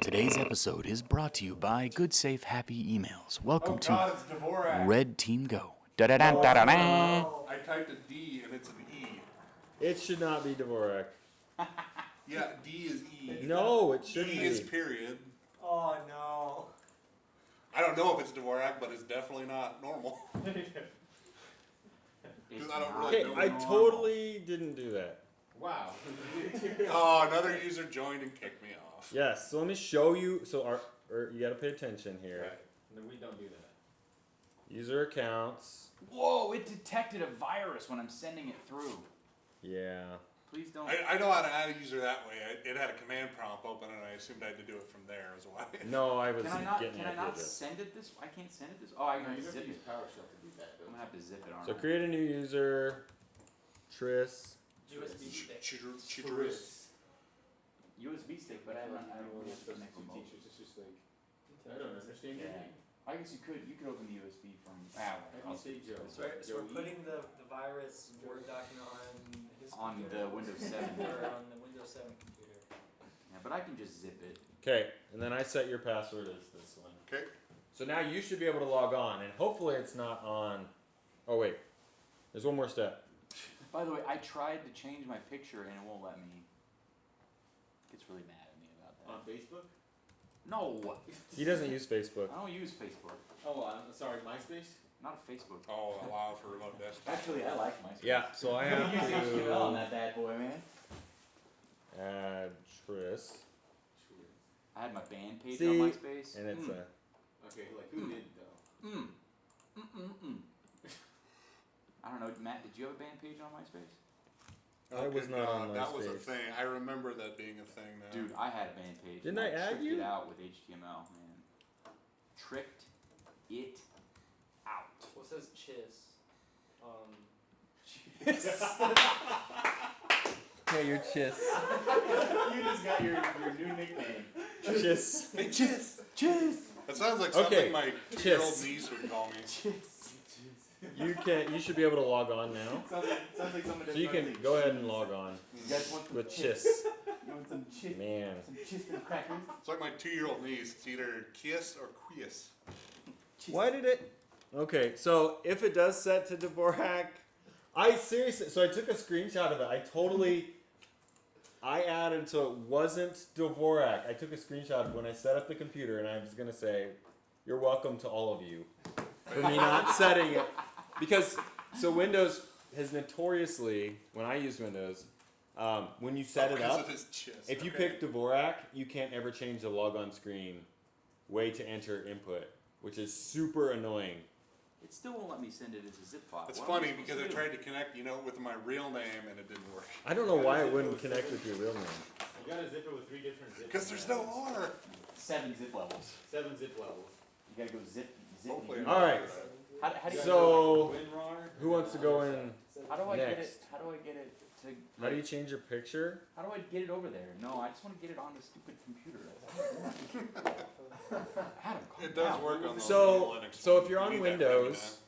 Today's episode is brought to you by Good Safe Happy Emails. Welcome it's Dvorak. to Red Team Go. Da-da-da-da-da-da. I typed a D and it's an E. It should not be Dvorak. Yeah, D is E. No, it shouldn't E be. is period. Oh no. I don't know if it's Dvorak, but it's definitely not normal. It's I don't not really Okay, know. I totally didn't do that. Wow. Oh, another user joined and kicked me off. Yes, so let me show you. So you gotta pay attention here. Right. No, we don't do that. User accounts. Whoa, it detected a virus when I'm sending it through. Yeah. Please don't. I know how to add a user that way. It had a command prompt open and I assumed I had to do it from there as well. No, I was Can I not? getting Can it. I not send it this? I can't send it this. Oh, I can You have zip to use it. PowerShell to do that. I'm gonna have to zip it, aren't So I? create a new user. Tris. USB stick. Chitrus. USB stick, but I don't have Some to connect remote. teachers, it's just like, I don't understand your Yeah. name. I guess you could open the USB from. How do you say Joe? So we're Joey? putting the virus Word document on his On computer. the Windows 7. Or on the Windows 7 computer. Yeah, but I can just zip it. Okay, and then I set your password as this one. Okay. So now you should be able to log on, and hopefully it's not on. Oh wait, there's one more step. By the way, I tried to change my picture and it won't let me. It's really mad at me about On that. Facebook? No, He doesn't use Facebook. I don't use Facebook. Oh, I'm sorry, MySpace? Not a Facebook. Oh, allow for remote desktop. Actually, I like MySpace. Yeah, so I have use HTML on to that bad boy, man. add Tris, I had my band page See, on MySpace. and it's a. Okay, like who did though? I don't know, Matt. Did you have a band page on MySpace? I was not on That was a MySpace. thing. I remember that being a thing now. Dude, I had a band page. Didn't and I add tricked you? it out with HTML, man. Tricked it out. What says Chiz? Hey, you're Chis. You just got your new nickname. Chis. Hey, Chiz. Cheers. That sounds like something Okay, my Chiz. 2-year-old niece would call me. You should be able to log on now. Sounds like someone So you can go ahead and log on You guys want some with chips? Chis. You want some chips? Man. Some chips and crackers? It's like my 2-year-old niece. It's either Kiss or Quies. Why did it? Okay, so if it does set to Dvorak, I seriously. So I took a screenshot of it. I added so it wasn't Dvorak. I took a screenshot when I set up the computer, and I was gonna say, "You're welcome to all of you for me not setting it," because so Windows has notoriously, when I use Windows, when you set it Because up, of his Chiz. if you Okay. pick Dvorak, you can't ever change the logon screen way to enter input, which is super annoying. It still won't let me send it as a zip file. It's What am I funny supposed because I to do? tried to connect, with my real name and it didn't work. I don't know why it wouldn't connect with your real name. You gotta zip it with 3 different zip. Because there's no R. 7 zip levels. 7 zip levels. You gotta go zip. Hopefully. me. it All right. works. How do you So, WinRAR. who wants to go in? How do I get it? Next. How do I get it to? How do you change your picture? How do I get it over there? No, I just want to get it on the stupid computer. Adam, calm It does down. work on the So- Linux. so if you're on You need that Windows,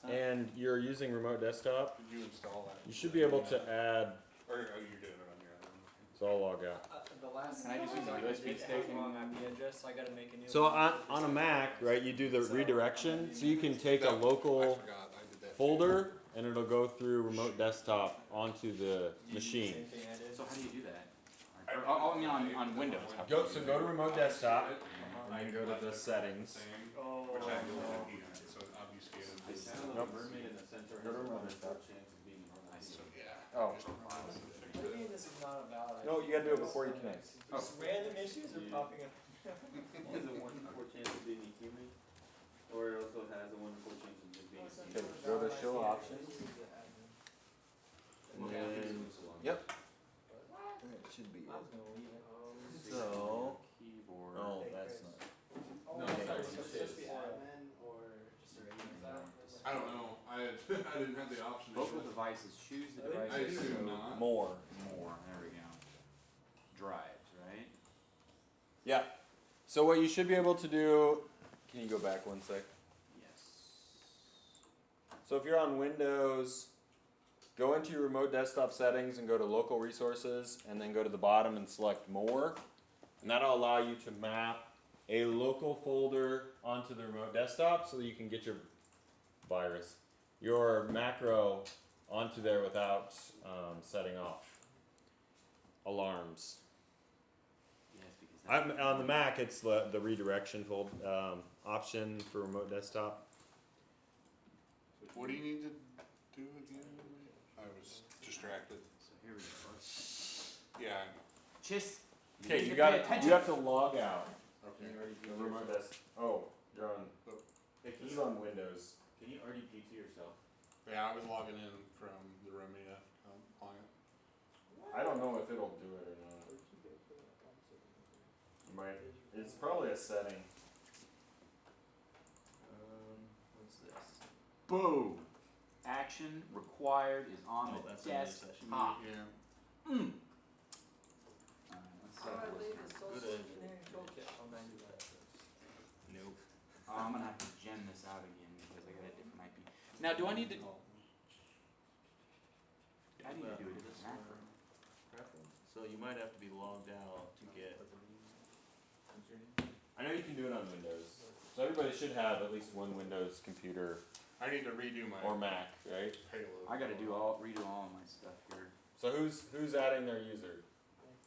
Huh? and you're using remote desktop, Did you install that? you should be able to add. Or you're doing it on your own. So I'll log out. The last Can I just use a time USB did stick have and- wrong IP address, so I gotta make a new So one. on a Mac, right, you do the redirection, so you can take a I local forgot. I did that. folder, and it'll go through remote desktop onto the machine. Same thing I did. So how do you do that? Or, I mean, on Windows. How Go do you to remote desktop, It, and then go to the settings. Same, Oh, which I do no. here, so it obfuscated. I see. Nope. Mermaid in the center. Go to has a remote better chance of being I see. So yeah. Oh. Just apply this and fix it. Maybe this is not about. No, you gotta do it before you connect. Just random issues are popping up. It has a 1 in 4 chance of being a human, or it also has a 1 in 4 chance of just being a Okay, human. go to show options. Well, And yeah, then- it's so long. Yep. It should be I was gonna leave it. So, Keyboard. oh, that's not. No, Okay, sorry, so it's it's supposed to be just- admin or just a regular? I don't know. I didn't have the option. to Local choose. devices. Choose the I think- devices. I assume So not. More. There we go. Drives, right? Yeah. So what you should be able to do, can you go back one sec? Yes. So if you're on Windows, go into your remote desktop settings and go to local resources, and then go to the bottom and select more, and that'll allow you to map a local folder onto the remote desktop so that you can get your macro onto there without setting off alarms. Yes, because I'm on the Mac. It's the redirection option for remote desktop. What do you need to do again? I was distracted. So here we go. Yeah, I know. Just Okay, need you to got pay it. attention. You have to log out. Okay. The remote desk. Oh, you're on. Hey, This is on Windows. can you RDP to yourself? Yeah, I was logging in from the Romania client. I don't know if it'll do it or not. You might. It's probably a setting. What's this? Boom. Action required is on Oh, the that's another session. desktop. Yeah. Alright, let's set Alright, this leave here. it so Good sweet idea. in there and go get on 90 that. Nope. Oh, I'm gonna have to gen this out again because I got a different IP. Now, do I need to? I need to do a different macro. Preference. So you might have to be logged out to get. I know you can do it on Windows. So everybody should have at least one Windows computer I need to redo my or Mac, right? payload. I gotta redo all of my stuff here. So who's adding their user?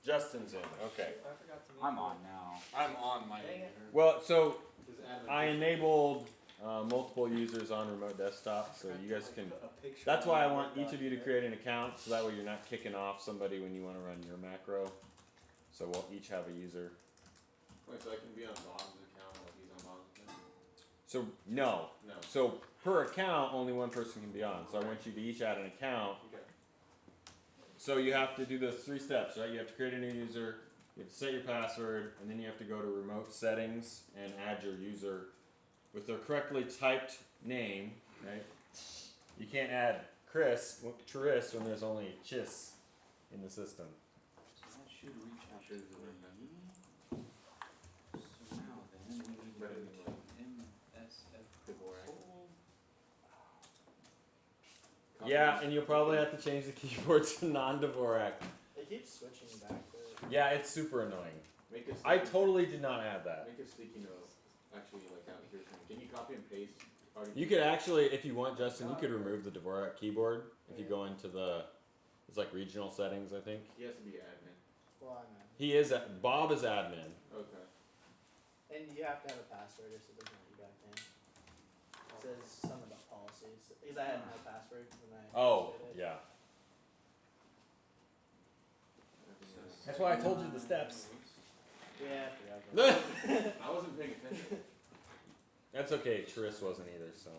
Justin's in. Okay. I forgot to mute I'm you. on now. I'm on my Dang it. computer. Well, so I enabled multiple users on remote desktop, so you guys can. A picture That's on why I the want each of you to document. create an account, so that way you're not kicking off somebody when you want to run your macro. So we'll each have a user. Wait, so I can be on Bob's account while he's on Bob's account? So no. No. So per account, only one person can be on. So I want you to each add an account. Okay. So you have to do those 3 steps, right? You have to create a new user, you have to set your password, and then you have to go to remote settings and add your user with their correctly typed name, right? You can't add Tris when there's only Chis in the system. So that should reach out to Should me. do So now then, we need to go to MSF Dvorak. full. Yeah, and you'll probably have to change the keyboard to non-Dvorak. It keeps switching back to it. Yeah, it's super annoying. Make a I sticky- totally did not add that. Make a sticky note. Actually, like out here. Can you copy and paste? RDP? You could actually, if you want, Justin, you could remove the Dvorak keyboard if you go into it's like regional settings, I think. He has to be admin. Well, I know. He is, Bob is admin. Okay. And you have to have a password or so it doesn't let you back in. It says something about policies. Because I had no password when I Oh, did it. yeah. That's why I told you the steps. Yeah, I forgot. I wasn't paying attention. That's okay, Tris wasn't either, so.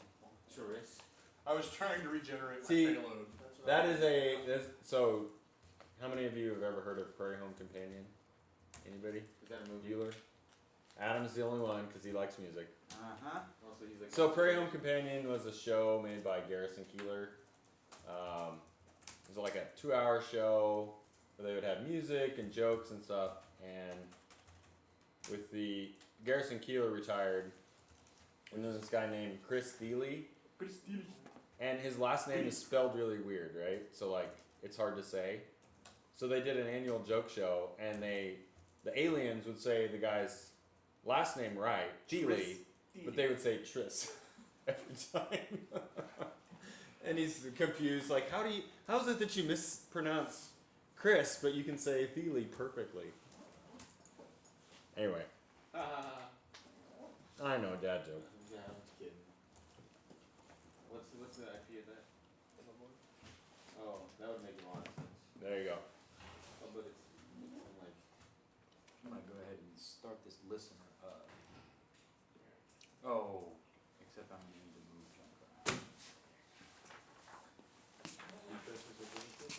Tris. I was trying to regenerate my See, payload. That is so, how many of you have ever heard of Prairie Home Companion? Anybody? Is that a movie? Bueller? Adam's the only one because he likes music. Uh-huh. Also, he's like. So Prairie Home Companion was a show made by Garrison Keillor. It was like a 2-hour show where they would have music and jokes and stuff. And with the Garrison Keillor retired, and there's this guy named Chris Thiele. And his last name is spelled really weird, right? So like it's hard to say. So they did an annual joke show, and the aliens would say the guy's last name right, Thiele, but they would say Tris every time. And he's confused, like how is it that you mispronounce Chris, but you can say Thiele perfectly? Anyway, I know, dad joke. Yeah, I'm just kidding. What's the IP of that? Oh, that would make a lot of sense. There you go. Oh, but it's like. I'm gonna go ahead and start this listener up. Oh, except I'm gonna need to move junk around.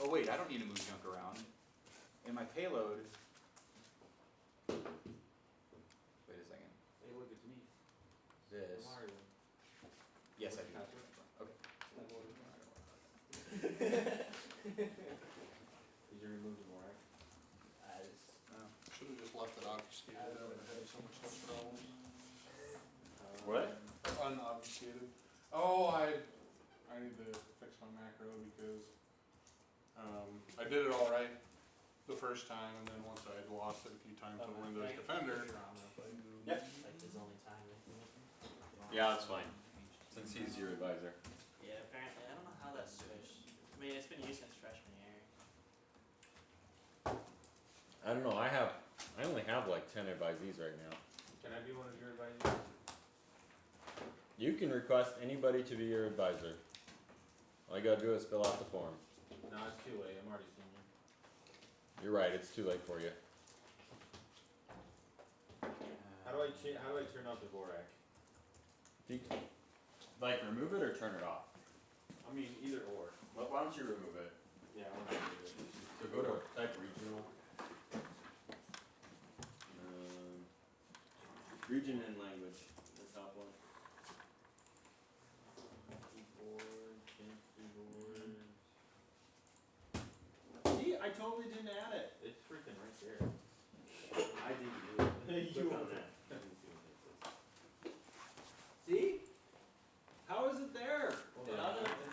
Oh wait, I don't need to move junk around. In my payload. Wait a second. Hey, look, it's me. This. Mario. Yes, I do. Did you remove the Dvorak? Should have just left it obfuscated. That would have had so much less problems. What? Unobfuscated. Oh, I need to fix my macro because I did it all right the first time, and then once I had lost it a few times to Windows Defender. Yep. Like his only time making it. Yeah, that's fine. Since he's your advisor. Yeah, apparently. I don't know how that switched. I mean, it's been used since freshman year. I don't know. I only have like 10 advisees right now. Can I be one of your advisors? You can request anybody to be your advisor. All you gotta do is fill out the form. No, it's too late. I'm already senior. You're right. It's too late for you. How do I turn off the Dvorak? Like remove it or turn it off. I mean, either or. Well, why don't you remove it? Yeah, I want to do it. So go to type regional. Region and language. The top one. Keyboard, keyboard. See, I totally didn't add it. It's freaking right there. I didn't do it. You Click on opened that. Let me see what that says. See? How is it there? Hold It on. automatically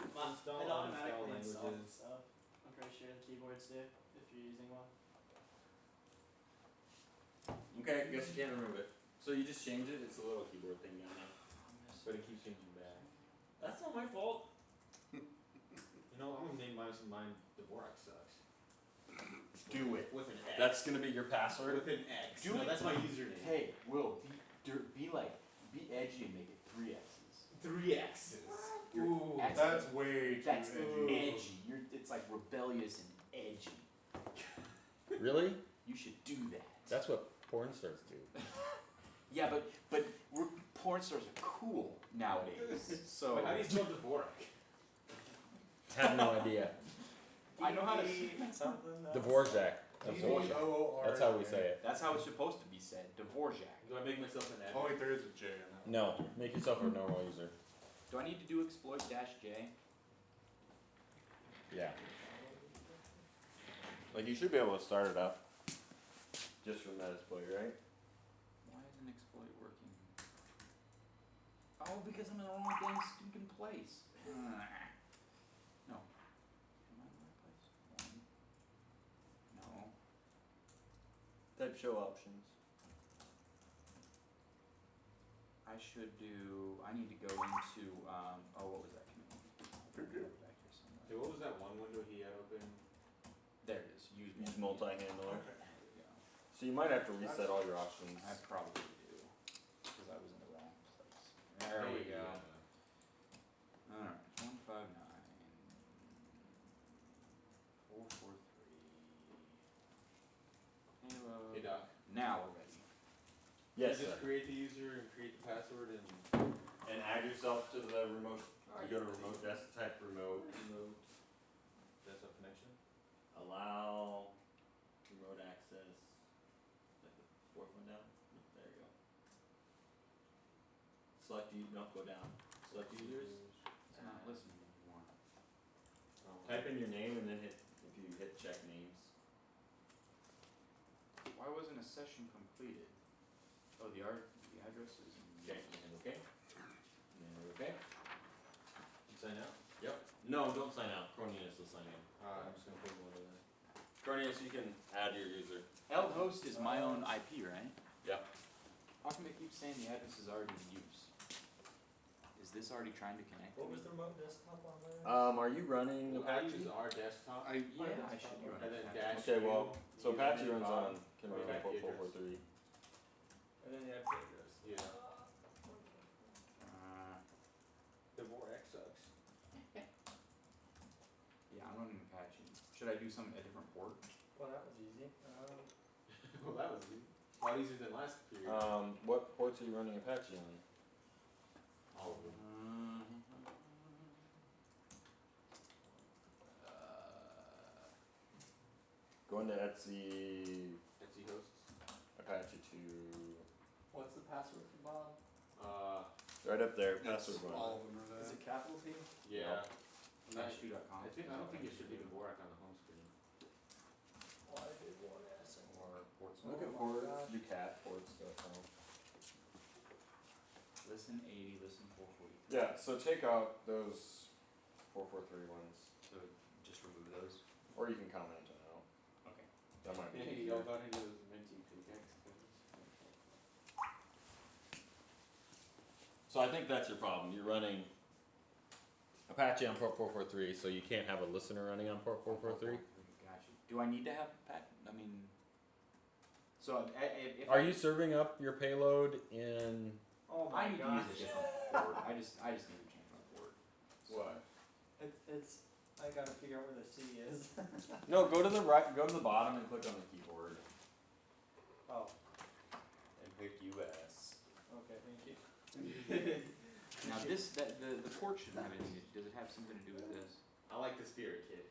Uninstall installs languages. stuff. I'm pretty sure the keyboards do, if you're using one. Okay, guess you can't remove it. So you just change it. It's a little keyboard thing down there. But it keeps changing back. That's not my fault. You know, I'm gonna name mine Dvorak sucks. Do it. With an X. That's gonna be your password. with an X. Do No, it. that's my username. Hey, Will, be edgy and make it 3 X's. 3 X's. Ooh, That's way too that's edgy. edgy. It's like rebellious and edgy. Really? You should do that. That's what porn stars do. Yeah, but porn stars are cool nowadays. So Wait, how do you spell Dvorak? Have no idea. I know how to. Dvorak. That's, what, D-V-O-O-R-A. that's how we say it. That's how it's supposed to be said. Dvorak. Do I make myself an Oh admin? wait, there is a J in that. No, make yourself a normal user. Do I need to do exploit-J? Yeah. Like you should be able to start it up. Just from Metasploit, right? Why isn't exploit working? Oh, because I'm in the wrong dang stupid place. No. Am I in the right place? No. Type show options. I need to go into, what was that command? You're good. Back here somewhere. Hey, what was that one window he had open? There it is. Use Use multi-handler. multi-handler. Okay. There we go. So you might have to reset all your options. I probably do. Because I was in the wrong place. There we go. Alright, 159. 443. Halo. Hey Doc. Now we're ready. Yes, You sir. just create the user and create the password and And add yourself to the remote. You go to remote desk, type remote. remote desktop connection. Allow remote access. Like the fourth one down. There you go. Select no, go down. Select users. It's not listening anymore. Type in your name and then hit if you hit check names. Why wasn't a session completed? Oh, the address is. Okay. And okay. And then okay. You sign out? Yep. No, don't sign out. Cornelius will sign in. I'm just gonna put one in there. Cornelius, you can add your user. Host is my own IP, right? Yep. How come it keeps saying the address is already in use? Is this already trying to connect? What was the remote desktop on there? Are you running Well, Apache? use our desktop. Yeah, I should be And running then Apache. dash Okay, well, U, so Apache username runs Bob, on can or run on back port address. 443. And then you have the address. Yeah. Dvorak sucks. Yeah, I'm running Apache. Should I do a different port? Well, that was easy. Well, that was easy. A lot easier than last period. What ports are you running Apache on? All of them. Go into Etsy, Etsy hosts. Apache 2. What's the password for Bob? Right up there, It's password one. all of them are Is there. it capital T? Yeah. Apache2.com. I don't think it should be Dvorak on the home screen. Why did one S? Or ports. Look Oh at my ports, gosh. do cat ports.com. Listen 80, listen 440. Yeah, so take out those 443 ones. So just remove those. Or you can comment it out. Okay. That might be Yeah, easier. y'all got into those minty pickaxe things. So I think that's your problem. You're running Apache on port 443, so you can't have a listener running on port 443. Gotcha. Do I need to have Pat? I mean, so if Are you serving up your payload in? Oh I my need to gosh. use a different port. I just need to change my port. What? It's. I gotta figure out where the C is. No, go to the right. Go to the bottom and click on the keyboard. Oh, And pick US. okay, thank you. Now the port shouldn't have anything. Does it have something to do with this? I like the spirit kid.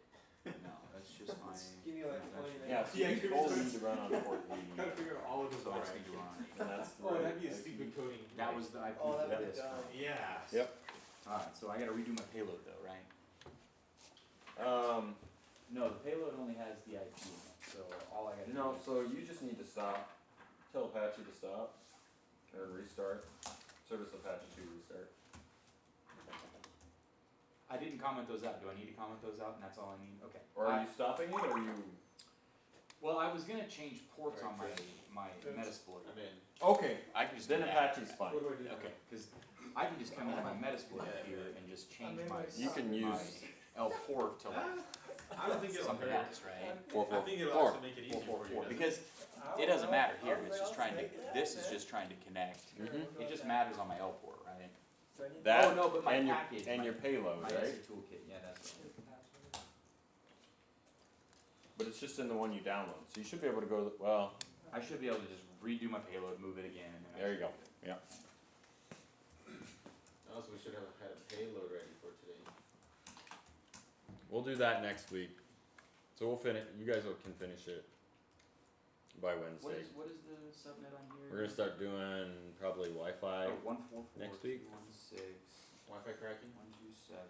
No, that's just my. Give me like that's 20 actually- Yeah, so Yeah, you give me both those. need to run on port B. Gotta figure out all of those So I just need to directions. run. And that's the Oh, right that'd be a IP. stupid coding. That was the IP. Oh, that'd Yeah, be that's dumb. Yeah. Yep. Alright, so I gotta redo my payload though, right? Um, No, the payload only has the IP in it, so all I gotta no, do is. so you just need to stop. Tell Apache to stop. Or restart. Service Apache 2 restart. I didn't comment those out. Do I need to comment those out and that's all I need? Okay. Or are you stopping it or are you? Well, I was gonna change ports on Alright, my Oops. Metasploit. I'm in. Okay. I can just do Then that. Apache's fine. What do I do now? Okay, cause I can just come into my Metasploit here and just change my. You can my use L port to like I don't think it'll something hurt. else, right? I think it'll 444. actually make it easier for you. doesn't it? Because it doesn't matter here, it's just trying to, this is just trying to connect. Mhm. It just matters on my L port, right? That Oh, no, but my and your package, and my- your payload, My right? SE toolkit, yeah, that's right. But it's just in the one you download, so you should be able to go. Well, I should be able to just redo my payload, move it again, and then. I there you should go. be good. Yeah. Also, we should have had a payload ready for today. We'll do that next week. So we'll finish. You guys can finish it by Wednesday. What is the subnet on here? We're gonna start doing probably Wi-Fi. Oh, 144, next week. 216, Wi-Fi cracking 127,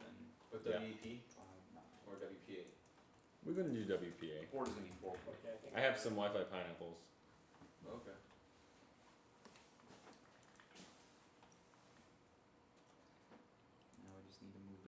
with Yeah. WEP 59. or WPA. We're gonna do WPA. Port is gonna be 4. Okay, I think I have some Wi-Fi pineapples. Okay.